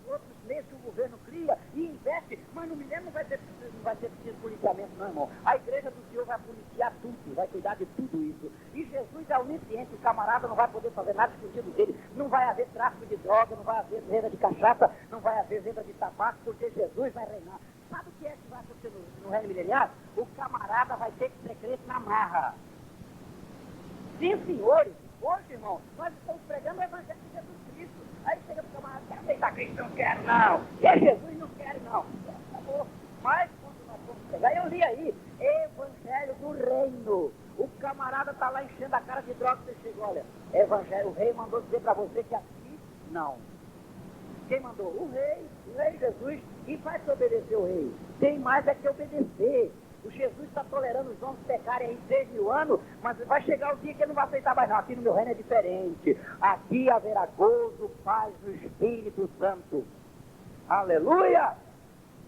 meios que o governo cria e investe, mas no milênio não vai ter preciso policiamento não, irmão. A igreja do Senhor vai policiar tudo, vai cuidar de tudo isso. E Jesus é onisciente, o camarada não vai poder fazer nada escondido dele. Não vai haver tráfico de droga, não vai haver venda de cachaça, não vai haver venda de tabaco, porque Jesus vai reinar. Sabe o que é que vai acontecer no reino mileniar? O camarada vai ter que ser crente na marra. Sim, senhores. Hoje, irmão, nós estamos pregando o evangelho de Jesus Cristo. Aí chega para o camarada, quer aceitar Cristo? Não quero, não. Quer Jesus? Não quero, não. Acabou. Mas quando nós vamos pregar, eu li aí, evangelho do reino. O camarada está lá enchendo a cara de droga, você chega, olha, evangelho, o rei mandou dizer para você que aqui, não. Quem mandou? O rei Jesus, e vai se obedecer o rei. Tem mais é que obedecer. O Jesus está tolerando os homens pecarem aí 3.000 anos, mas vai chegar o dia que ele não vai aceitar mais não. Aqui no meu reino é diferente. Aqui haverá gozo, paz no Espírito Santo. Aleluia!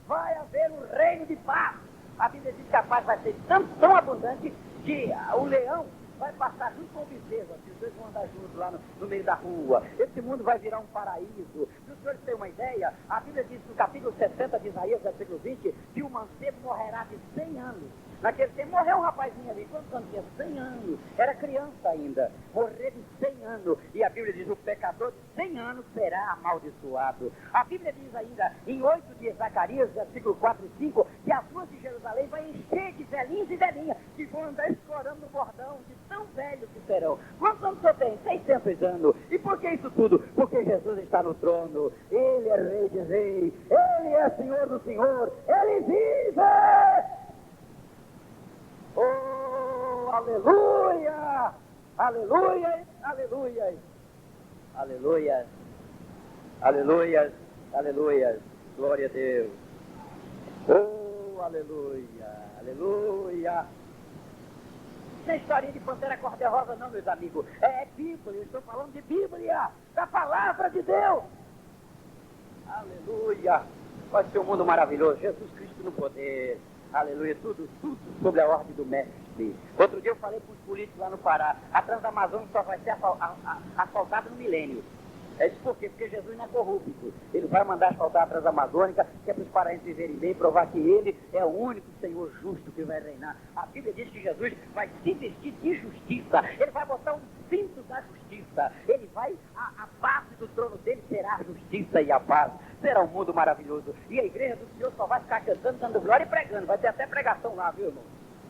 Vai haver um reino de paz. A Bíblia diz que a paz vai ser tão abundante que o leão vai passar junto com o bezerro, assim, os dois vão andar juntos lá no meio da rua. Esse mundo vai virar um paraíso. Se os senhores têm uma ideia, a Bíblia diz no capítulo 60 de Isaías, versículo 20, que o mancebo morrerá de 100 anos. Naquele tempo morreu um rapazinho ali, quantos anos tinha? 100 anos, era criança ainda, morrer de 100 anos, e a Bíblia diz, o pecador de 100 anos será amaldiçoado. A Bíblia diz ainda, em 8 de Zacarias, versículo 4 e 5, que as ruas de Jerusalém vai encher de velhinhos e velhinhas, que vão andar escorando no bordão, de tão velhos que serão. Quantos anos o senhor tem? 600 anos. E por que isso tudo? Porque Jesus está no trono, Ele é Rei de Reis, Ele é Senhor do Senhor, Ele vive! Oh, aleluia! Aleluia! Aleluia! Aleluia! Aleluia! Aleluia! Glória a Deus! Oh, aleluia! Aleluia! Não é historinha de pantera cor-de-rosa não, meus amigos. É Bíblia, eu estou falando de Bíblia, da palavra de Deus! Aleluia! Vai ser um mundo maravilhoso, Jesus Cristo no poder. Aleluia, tudo sobre a ordem do mestre. Outro dia eu falei para os políticos lá no Pará, a Transamazônica só vai ser asfaltada no milênio. É isso por quê? Porque Jesus não é corrupto. Ele vai mandar asfaltar a Transamazônica, que é para os paraenses viverem bem, provar que Ele é o único Senhor justo que vai reinar. A Bíblia diz que Jesus vai se vestir de justiça. Ele vai botar um cinto da justiça. Ele vai, a base do trono dele será a justiça e a paz. Será um mundo maravilhoso. E a igreja do Senhor só vai ficar cantando, dando glória e pregando. Vai ter até pregação lá, viu, irmão?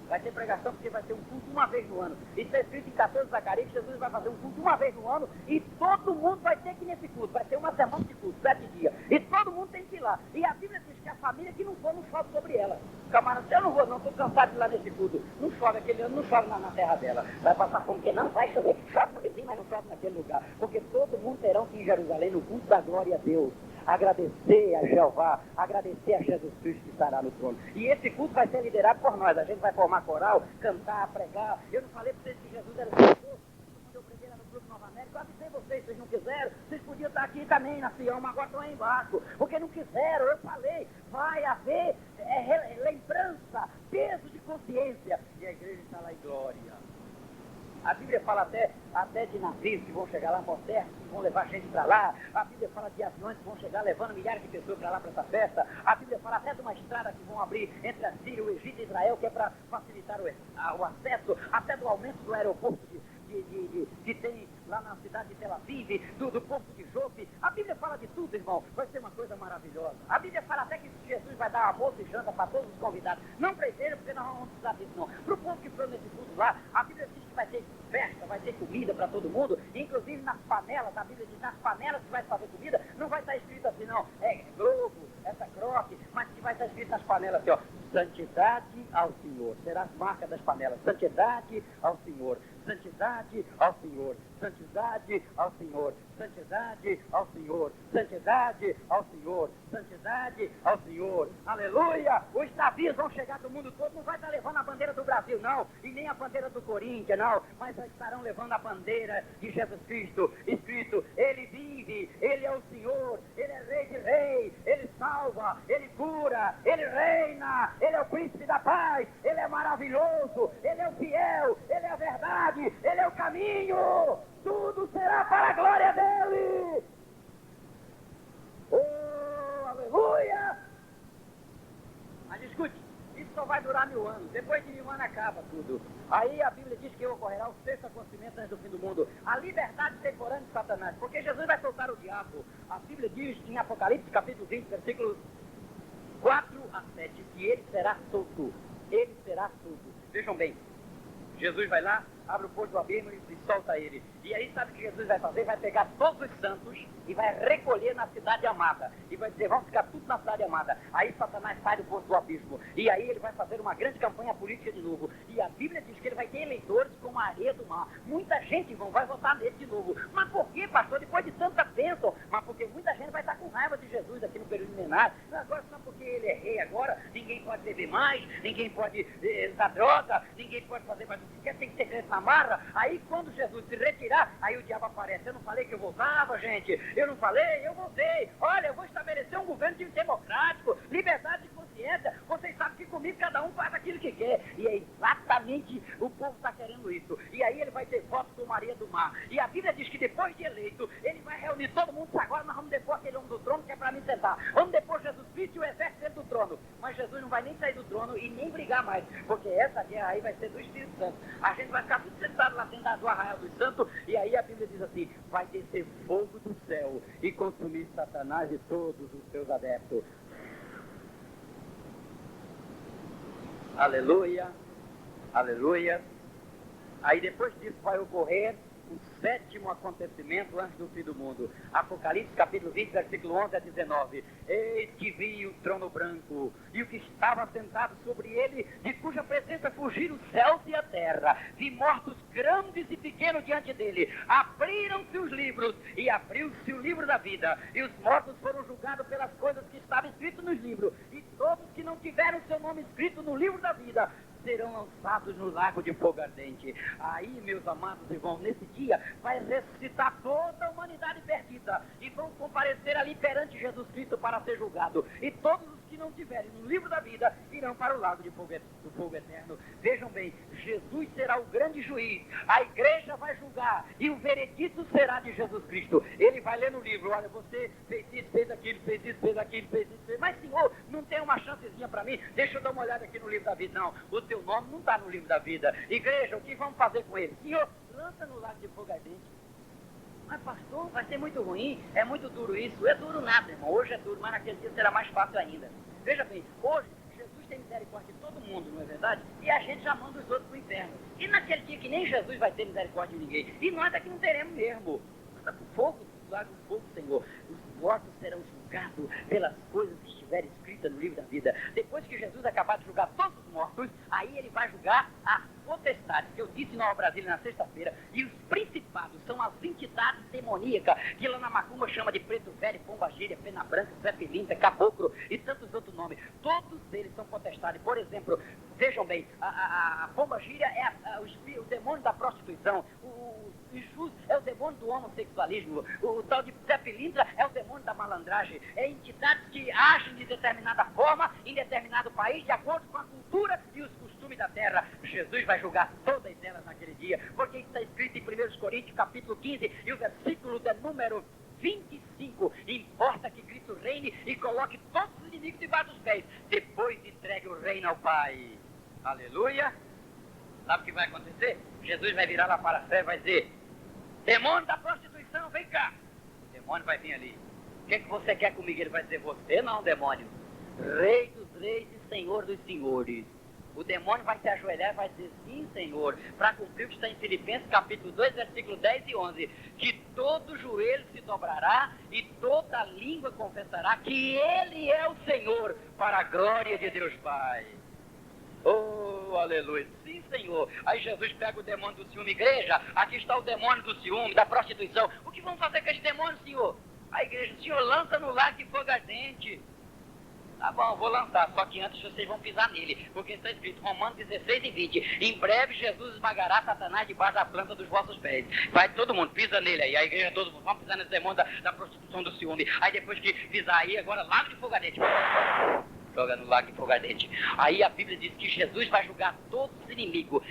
Vai ter pregação porque vai ter um culto uma vez no ano. Isso está escrito em 14 de Zacarias, que Jesus vai fazer um culto uma vez no ano e todo mundo vai ter que ir nesse culto. Vai ter uma semana de culto, 7 dias. E todo mundo tem que ir lá. E a Bíblia diz que a família que não for, não chove sobre ela. Camarada, eu não vou, não, estou cansado de ir lá nesse culto. Não chove aquele ano, não chove na terra dela. Vai passar fome, porque não vai chover. Chove porque sim, mas não chove naquele lugar. Porque todo mundo terão que ir em Jerusalém no culto da glória a Deus. Agradecer a Jeová, agradecer a Jesus Cristo que estará no trono. E esse culto vai ser liderado por nós. A gente vai formar coral, cantar, pregar. Eu não falei para vocês que Jesus era o Senhor. Quando eu preguei lá no Grupo Nova América, eu avisei vocês não quiseram. Vocês podiam estar aqui também na Sião, mas agora estão aí embaixo. Porque não quiseram, eu falei. Vai haver lembrança, peso de consciência. E a igreja está lá em glória. A Bíblia fala até de navios que vão chegar lá, modernos, que vão levar gente para lá. A Bíblia fala de aviões que vão chegar levando milhares de pessoas para lá, para essa festa. A Bíblia fala até de uma estrada que vão abrir entre a Síria, o Egito e Israel, que é para facilitar o acesso, até do aumento do aeroporto que tem lá na cidade de Tel Aviv, do porto de Jope. A Bíblia fala de tudo, irmão. Vai ser uma coisa maravilhosa. A Bíblia fala até que Jesus vai dar almoço e janta para todos os convidados. Não para a igreja, porque nós não vamos precisar disso, não. Para o povo que foi nesse culto lá, a Bíblia diz que vai ter festa, vai ter comida para todo mundo, inclusive nas panelas. A Bíblia diz nas panelas que vai fazer comida, não vai estar escrito assim, não. É globo, essa croque, mas que vai estar escrito nas panelas assim, ó. Santidade ao Senhor. Será as marcas das panelas. Santidade ao Senhor. Santidade ao Senhor. Santidade ao Senhor. Santidade ao Senhor. Santidade ao Senhor. Santidade ao Senhor. Aleluia! Os navios vão chegar do mundo todo. Não vai estar levando a bandeira do Brasil, não. E nem a bandeira do Corinthians, não. Mas estarão levando a bandeira de Jesus Cristo. Escrito, Ele vive. Ele é o Senhor. Ele é Rei de Reis. Ele salva. Ele cura. Ele reina. Ele é o príncipe da paz. Ele é maravilhoso. Ele é o fiel. Ele é a verdade. Ele é o caminho. Tudo será para a glória dele. Oh, aleluia! Mas escute, isso só vai durar 1000 anos. Depois de 1000 anos acaba tudo. Aí a Bíblia diz que ocorrerá o sexto acontecimento antes do fim do mundo. A liberdade temporânea de Satanás. Porque Jesus vai soltar o diabo. A Bíblia diz em Apocalipse, capítulo 20, versículos 4 a 7, que ele será solto. Ele será solto. Vejam bem, Jesus vai lá, abre o porto do abismo e solta ele. E aí sabe o que Jesus vai fazer? Vai pegar todos os santos e vai recolher na cidade amada. E vai dizer, vamos ficar tudo na cidade amada. Aí Satanás sai do porto do abismo. E aí ele vai fazer uma grande campanha política de novo. E a Bíblia diz que ele vai ter eleitores como a areia do mar. Muita gente vai votar nele de novo. Mas por que, pastor? Depois de tanta bênção. Mas porque muita gente vai estar com raiva de Jesus aqui no período milenar. Agora só porque ele é rei agora, ninguém pode beber mais, ninguém pode usar droga, ninguém pode fazer mais o que quer, tem que ser crente na marra. Aí quando Jesus se retirar, aí o diabo aparece. Eu não falei que eu voltava, gente. Eu não falei, eu voltei. Olha, eu vou estabelecer um governo democrático, liberdade de consciência. Vocês sabem que comigo cada um faz aquilo que quer. E é exatamente exatamente o povo está querendo isso. E aí ele vai ter voto com Maria do Mar. E a Bíblia diz que depois de eleito, ele vai reunir todo mundo. Agora nós vamos depor aquele homem do trono que é para mim sentar. Vamos depor Jesus Cristo e o exército dele do trono. Mas Jesus não vai nem sair do trono e nem brigar mais, porque essa guerra aí vai ser do Espírito Santo. A gente vai ficar tudo sentado lá dentro do arraial dos santos. E aí a Bíblia diz assim: vai descer fogo do céu e consumir Satanás e todos os seus adeptos. Aleluia, aleluia. Aí depois disso vai ocorrer o sétimo acontecimento antes do fim do mundo. Apocalipse capítulo 20, versículo 11 a 19. Eis que vi o trono branco, e o que estava sentado sobre ele, de cuja presença fugiram os céus e a terra. Vi mortos grandes e pequenos diante dele. Abriram-se os livros, e abriu-se o livro da vida. E os mortos foram julgados pelas coisas que estavam escritas nos livros. E todos que não tiveram seu nome escrito no livro da vida serão lançados no lago de fogo ardente. Aí, meus amados irmãos, nesse dia vai ressuscitar toda a humanidade perdida e vão comparecer ali perante Jesus Cristo para ser julgado. E todos os que não tiverem no livro da vida irão para o lago de fogo, do fogo eterno. Vejam bem, Jesus será o grande juiz. A igreja vai julgar e o veredito será de Jesus Cristo. Ele vai ler no livro: olha, você fez isso, fez aquilo, fez isso, fez aquilo, fez isso, fez... Mas, Senhor, não tem uma chancezinha para mim? Deixa eu dar uma olhada aqui no livro da vida. Não, o teu nome não está no livro da vida. Igreja, o que vamos fazer com ele? Senhor, lança no lago de fogo ardente. Mas, pastor, vai ser muito ruim, é muito duro isso. É duro nada, irmão. Hoje é duro, mas naquele dia será mais fácil ainda. Veja bem, hoje Jesus tem misericórdia de todo mundo, não é verdade? E a gente já manda os outros para o inferno. E naquele dia que nem Jesus vai ter misericórdia de ninguém. E nós aqui não teremos mesmo. Fogo, lago de fogo, Senhor. Os mortos serão julgados pelas coisas que estiverem escritas no livro da vida. Depois que Jesus acabar de julgar todos os mortos, aí ele vai julgar as potestades, que eu disse em Nova Brasília na sexta-feira. E os principados são as entidades demoníacas, que lá na Macumba chama de preto velho, pomba gíria, pena branca, Zé Pilintra, caboclo e tantos outros nomes. Todos eles são potestades. Por exemplo, vejam bem, a pomba gíria é o demônio da prostituição. O Jus é o demônio do homossexualismo. O tal de Zé Pilintra é o demônio da malandragem. É entidades que agem de determinada forma em determinado país, de acordo com a cultura e os costumes da terra. Jesus vai julgar todas elas naquele dia, porque está escrito em 1 Coríntios capítulo 15 e o versículo de número 25. Importa que Cristo reine e coloque todos os inimigos debaixo dos pés, depois entregue o reino ao Pai. Aleluia. Sabe o que vai acontecer? Jesus vai virar lá para a fé e vai dizer: demônio da prostituição, vem cá. O demônio vai vir ali. O que você quer comigo? Ele vai dizer: você não, demônio. Rei dos reis e Senhor dos senhores. O demônio vai se ajoelhar e vai dizer: sim, Senhor, para cumprir o que está em Filipenses capítulo 2, versículo 10 e 11, que todo joelho se dobrará e toda língua confessará que Ele é o Senhor, para a glória de Deus Pai. Oh, aleluia. Sim, Senhor. Aí Jesus pega o demônio do ciúme. Igreja, aqui está o demônio do ciúme, da prostituição. O que vamos fazer com esse demônio, Senhor? A igreja: o Senhor lança no lago de fogo ardente. Tá bom, vou lançar, só que antes vocês vão pisar nele, porque está escrito, Romanos 16 e 20, em breve Jesus esmagará Satanás debaixo da planta dos vossos pés. Vai todo mundo, pisa nele aí, a igreja todo mundo, vamos pisar nesse demônio da prostituição, do ciúme. Aí depois que pisar aí, agora lago de fogo ardente, joga no lago de fogo ardente. Aí a Bíblia diz que Jesus vai julgar todos os inimigos.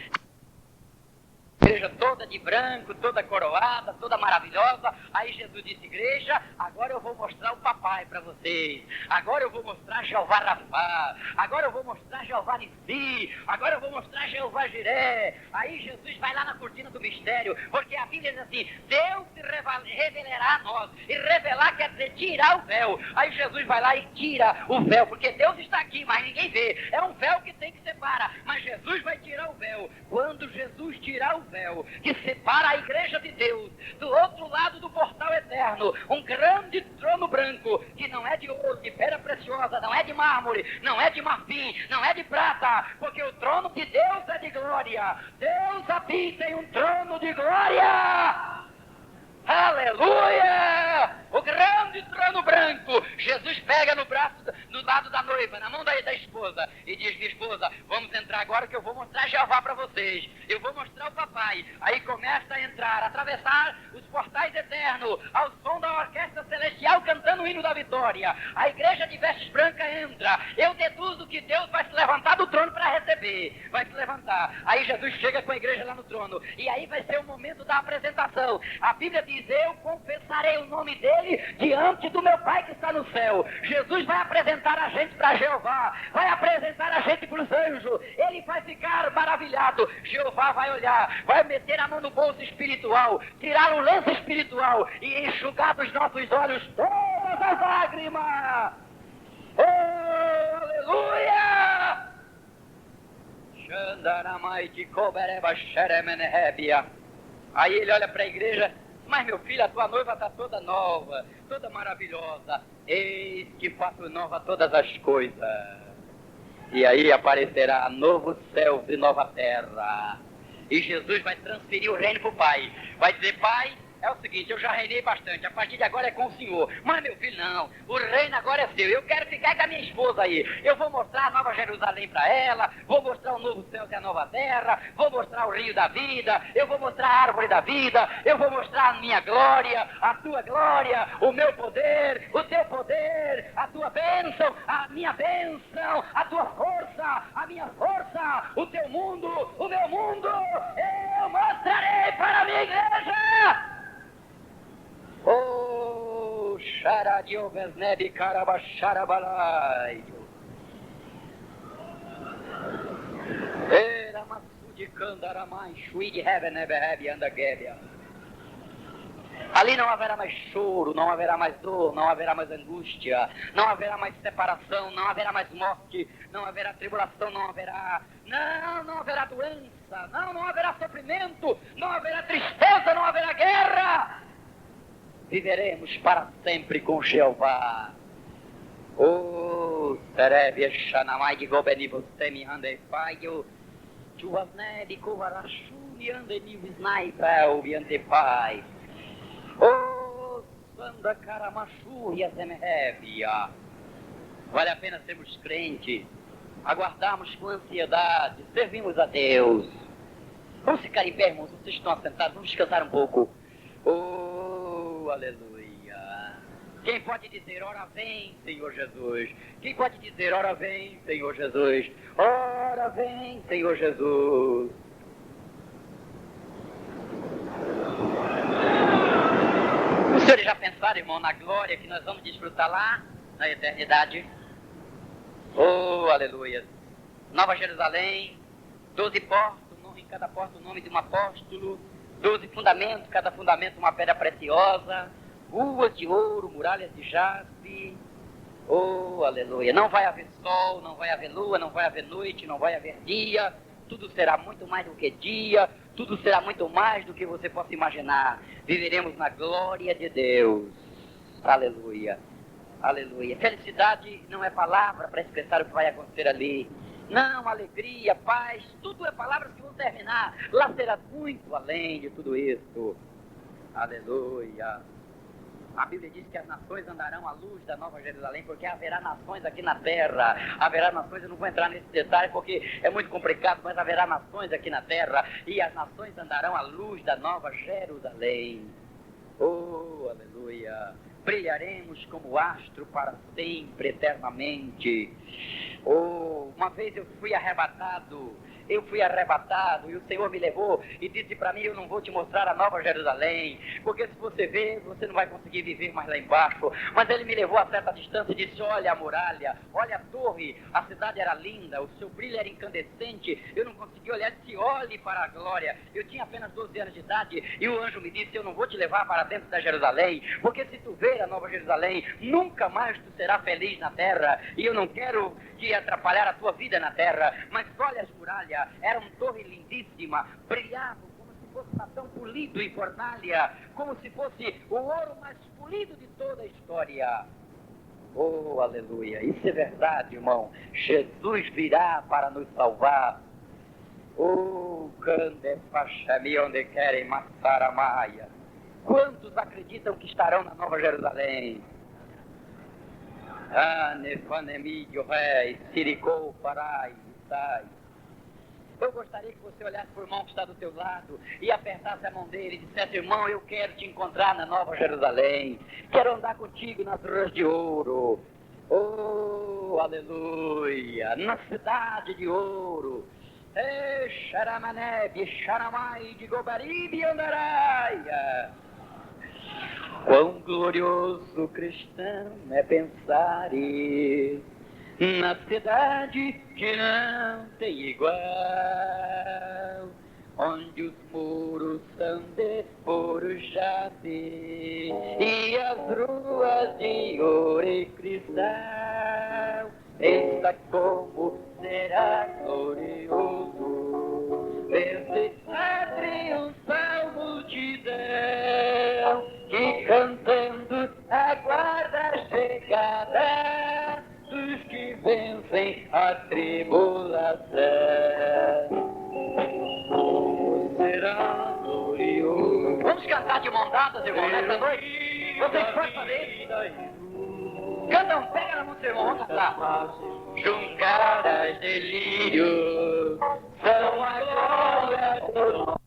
Igreja toda de branco, toda coroada, toda maravilhosa. Aí Jesus disse: igreja, agora eu vou mostrar o papai para vocês. Agora eu vou mostrar Jeová Rafá. Agora eu vou mostrar Jeová Nissi. Agora eu vou mostrar Jeová Jiré. Aí Jesus vai lá na cortina do mistério, porque a Bíblia diz assim: Deus se revelará a nós. E revelar quer dizer tirar o véu. Aí Jesus vai lá e tira o véu, porque Deus está aqui, mas ninguém vê. É um véu que tem que separar, mas Jesus vai tirar o véu. Quando Jesus tirar o véu que separa a igreja de Deus, do outro lado do portal eterno, um grande trono branco, que não é de ouro, de pedra preciosa, não é de mármore, não é de marfim, não é de prata, porque o trono de Deus é de glória. Deus habita em um trono de glória. Aleluia! O grande trono branco. Jesus pega no braço, no lado da noiva, na mão da esposa, e diz: minha esposa, vamos entrar agora que eu vou mostrar Jeová para vocês. Eu vou mostrar o papai. Aí começa a entrar, atravessar os portais eternos, ao som da orquestra celestial cantando o hino da vitória. A igreja de vestes brancas entra, eu deduzo que Deus vai se levantar do trono para receber. Vai se levantar. Aí Jesus chega com a igreja lá no trono. E aí vai ser o momento da apresentação. A Bíblia diz, eu confessarei o nome dele diante do meu Pai que está no céu. Jesus vai apresentar a gente para Jeová. Vai apresentar a gente para os anjos. Ele vai ficar maravilhado. Jeová vai olhar, vai meter a mão no bolso espiritual, tirar o lenço espiritual e enxugar dos nossos olhos todas as lágrimas. Oh, aleluia! Aí ele olha para a igreja, mas meu filho, a tua noiva está toda nova, toda maravilhosa. Eis que faço nova todas as coisas. E aí aparecerá novo céu e nova terra. E Jesus vai transferir o reino para o Pai. Vai dizer, Pai, é o seguinte, eu já reinei bastante, a partir de agora é com o Senhor. Mas meu filho, não, o reino agora é seu. Eu quero ficar com a minha esposa aí. Eu vou mostrar a Nova Jerusalém para ela, vou mostrar o novo céu e a nova terra, vou mostrar o rio da vida, eu vou mostrar a árvore da vida, eu vou mostrar a minha glória, a tua glória, o meu poder, o teu poder, a tua bênção, a minha bênção, a tua força, a minha força, o teu mundo, o meu mundo. Eu mostrarei para a minha igreja. Oh, Xaradiovezneb Carabaxarabalaio. Era Massudi Candaramai, Shuid Hebenebeheb Andagebia. Ali não haverá mais choro, não haverá mais dor, não haverá mais angústia, não haverá mais separação, não haverá mais morte, não haverá tribulação, não haverá doença, não haverá sofrimento, não haverá tristeza, não haverá guerra. Viveremos para sempre com Jeová. Oh, Terebia Xanamai de Gobenivo Semi Andei Paio, Chuvasné de Covarachuni Andeni Visnaipel Biante Pai. Oh, Sanda Caramachu e a Semerébia. Vale a pena sermos crentes, aguardarmos com ansiedade, servimos a Deus. Vamos ficar em pé, irmãos, vocês estão assentados, vamos descansar um pouco. Oh, aleluia. Quem pode dizer, ora vem, Senhor Jesus? Quem pode dizer, ora vem, Senhor Jesus? Ora vem, Senhor Jesus. Os senhores já pensaram, irmão, na glória que nós vamos desfrutar lá, na eternidade? Oh, aleluia. Nova Jerusalém, 12 portas, em cada porta o nome de um apóstolo, 12 fundamentos, cada fundamento uma pedra preciosa, ruas de ouro, muralhas de jaspe. Oh, aleluia. Não vai haver sol, não vai haver lua, não vai haver noite, não vai haver dia. Tudo será muito mais do que dia, tudo será muito mais do que você possa imaginar. Viveremos na glória de Deus. Aleluia. Aleluia. Felicidade não é palavra para expressar o que vai acontecer ali. Não, alegria, paz, tudo é palavras que vão terminar. Lá será muito além de tudo isso. Aleluia. A Bíblia diz que as nações andarão à luz da Nova Jerusalém, porque haverá nações aqui na terra. Haverá nações, eu não vou entrar nesse detalhe porque é muito complicado, mas haverá nações aqui na terra, e as nações andarão à luz da Nova Jerusalém. Oh, aleluia. Brilharemos como astro para sempre, eternamente. Oh, uma vez eu fui arrebatado, e o Senhor me levou e disse para mim, eu não vou te mostrar a Nova Jerusalém, porque se você ver, você não vai conseguir viver mais lá embaixo. Mas ele me levou a certa distância e disse, olha a muralha, olha a torre, a cidade era linda, o seu brilho era incandescente, eu não consegui olhar, disse, olhe para a glória. Eu tinha apenas 12 anos de idade e o anjo me disse, eu não vou te levar para dentro da Jerusalém, porque se tu ver a Nova Jerusalém, nunca mais tu serás feliz na terra, e eu não quero te atrapalhar a tua vida na terra. Mas olha as muralhas, era uma torre lindíssima, brilhavam como se fosse latão polido em fornalha, como se fosse o ouro mais polido de toda a história. Oh, aleluia, isso é verdade, irmão. Jesus virá para nos salvar. Oh, cande fachami onde querem matar a maia. Quantos acreditam que estarão na Nova Jerusalém? Anefanemídio rei, siricou parai, sai. Eu gostaria que você olhasse para o irmão que está do teu lado e apertasse a mão dele e dissesse, irmão, eu quero te encontrar na Nova Jerusalém, quero andar contigo nas ruas de ouro. Oh, Oh, aleluia! Na cidade de ouro. Xaramané, Xaramai de Gobaribe Andaraia. Quão glorioso cristão é pensar na cidade que não tem igual, onde os muros são de ouro jace e as ruas de ouro e cristal. Eita, como será glorioso ver-se a triunfal multidão que cantando aguarda a chegada dos que vencem a tribulação. Será glorioso. Vamos cantar de mão dadas, irmão, nessa noite? Vocês podem fazer? Cada um pega na mão do seu irmão, vamos cantar. Juncaras delírio são a glória do